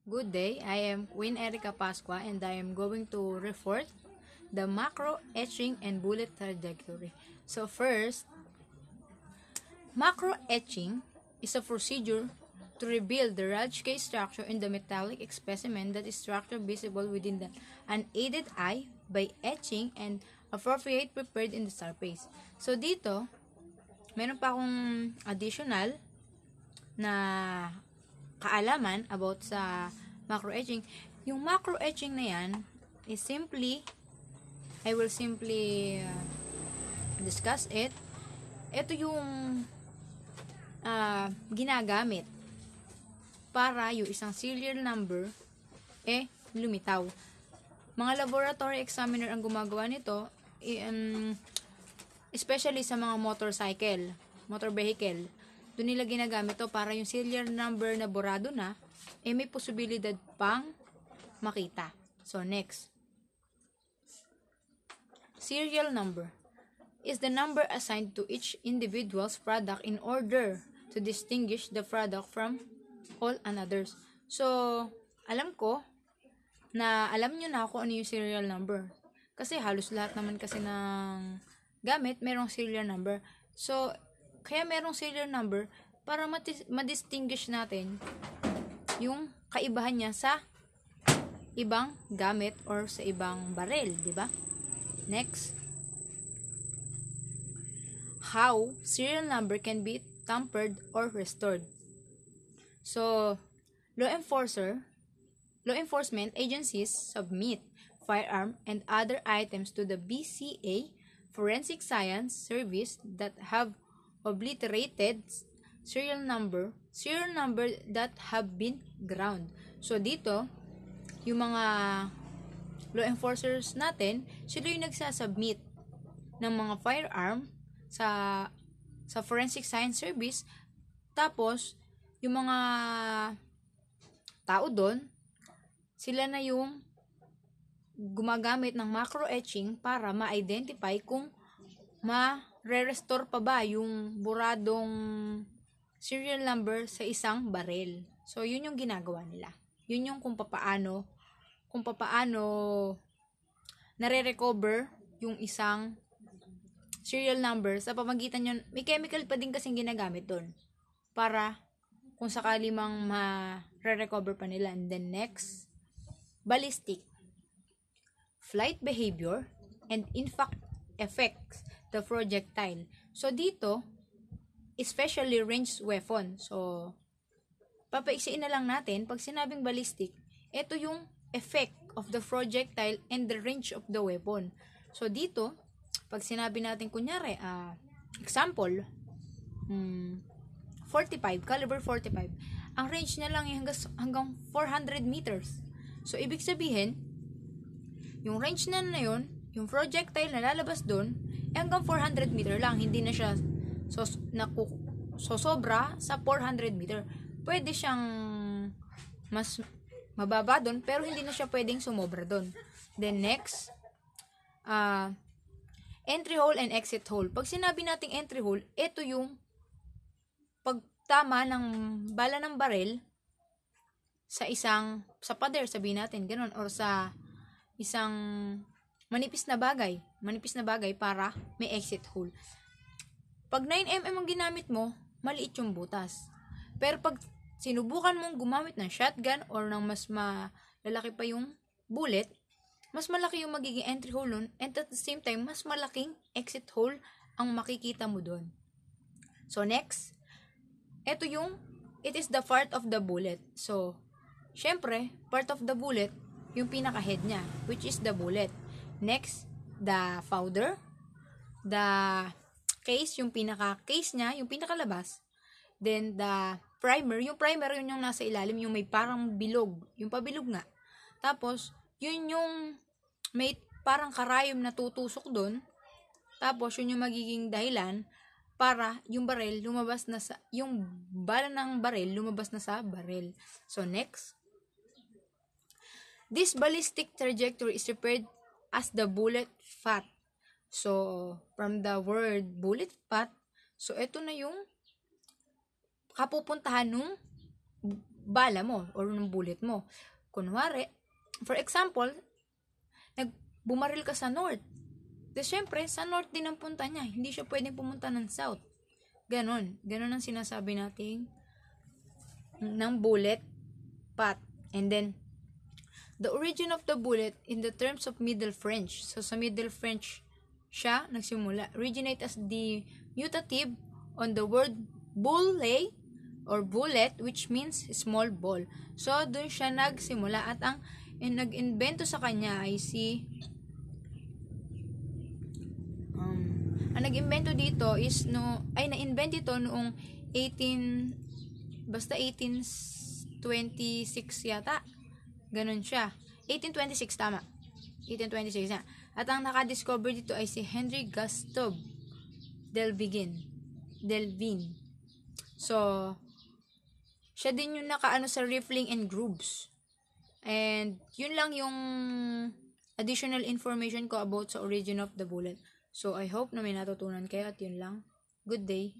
Good day, I am Queen Erica Pasqua and I am going to report the macro etching and bullet trajectory. So first, macro etching is a procedure to rebuild the Rajke structure in the metallic specimen that is structure visible within the unaided eye by etching and appropriate prepared in the surface. So dito, meron pa akong additional na kaalaman about sa macro etching. Yung macro etching na yan is I will simply discuss it. Ito yung ginagamit para yung isang serial number lumitaw. Mga laboratory examiner ang gumagawa nito, especially sa mga motor vehicle. Doon nila ginagamit to para yung serial number na borado na, may posibilidad pang makita. So, next. Serial number is the number assigned to each individual's product in order to distinguish the product from all others. So, alam nyo na ako ano yung serial number. Kasi halos lahat naman kasi ng gamit, merong serial number. So, kaya merong serial number para ma-distinguish natin yung kaibahan niya sa ibang gamit or sa ibang barel, di ba? Next. How serial number can be tampered or restored. So, law enforcement agencies submit firearm and other items to the BCA Forensic Science Service that have obliterated serial number that have been ground. So, dito, yung mga law enforcers natin, sila yung nagsasubmit ng mga firearm sa Forensic Science Service. Tapos, yung mga tao doon, sila na yung gumagamit ng macro etching para ma-identify kung ma-restore pa ba yung buradong serial number sa isang barel. So, yun yung ginagawa nila. Yun yung kung papaano nare-recover yung isang serial number sa pamagitan yun. May chemical pa din kasing ginagamit doon para kung sakali mang ma-recover pa nila. And then next, ballistic. Flight behavior and impact effects the projectile. So, dito, especially ranged weapon. So, papaiksiin na lang natin, pag sinabing ballistic, ito yung effect of the projectile and the range of the weapon. So, dito, pag sinabi natin, kunyari, example, 45, caliber 45, ang range niya lang hanggang 400 meters. So, ibig sabihin, yung range na yun, yung projectile na lalabas doon, hanggang 400 meter lang, hindi na siya sobra sa 400 meter. Pwede siyang mas mababa doon, pero hindi na siya pwedeng sumobra doon. Then next, entry hole and exit hole. Pag sinabi nating entry hole, ito yung pagtama ng bala ng barel sa pader, sabihin natin, ganun, or sa isang manipis na bagay para may exit hole. Pag 9mm ang ginamit mo, maliit yung butas. Pero pag sinubukan mong gumamit ng shotgun or ng mas malalaki pa yung bullet, mas malaki yung magiging entry hole nun, and at the same time, mas malaking exit hole ang makikita mo doon. So, next, it is the part of the bullet. So, syempre, part of the bullet, yung pinaka-head niya, which is the bullet. Next, the powder, the case, yung pinaka-case niya, yung pinaka-labas. Then, the primer, yun yung nasa ilalim, yung may parang bilog, yung pabilog nga. Tapos, yun yung may parang karayom na tutusok doon. Tapos, yun yung magiging dahilan para yung bala ng barel lumabas na sa barel. So, next. This ballistic trajectory is referred as the bullet path. So, from the word bullet path, so ito na yung kapupuntahan nung bala mo or ng bullet mo. Kunwari, for example, bumaril ka sa north. Tapos syempre, sa north din ang punta niya. Hindi siya pwedeng pumunta ng south. Ganon. Ganon ang sinasabi nating ng bullet path. And then, the origin of the bullet in the terms of Middle French. So, sa Middle French siya nagsimula. Originate as the mutative on the word bulle or bullet, which means small ball. So, dun siya nagsimula. At ang nag-invento sa kanya ay ang nag-invento dito is na-invent ito noong 1826 yata. Ganun siya. 1826 tama. 1826 na. At ang naka-discover dito ay si Henry Gustave Delvin. So, siya din yung nakaano sa rifling and grooves. And yun lang yung additional information ko about sa origin of the bullet. So, I hope na may natutunan kayo at yun lang. Good day.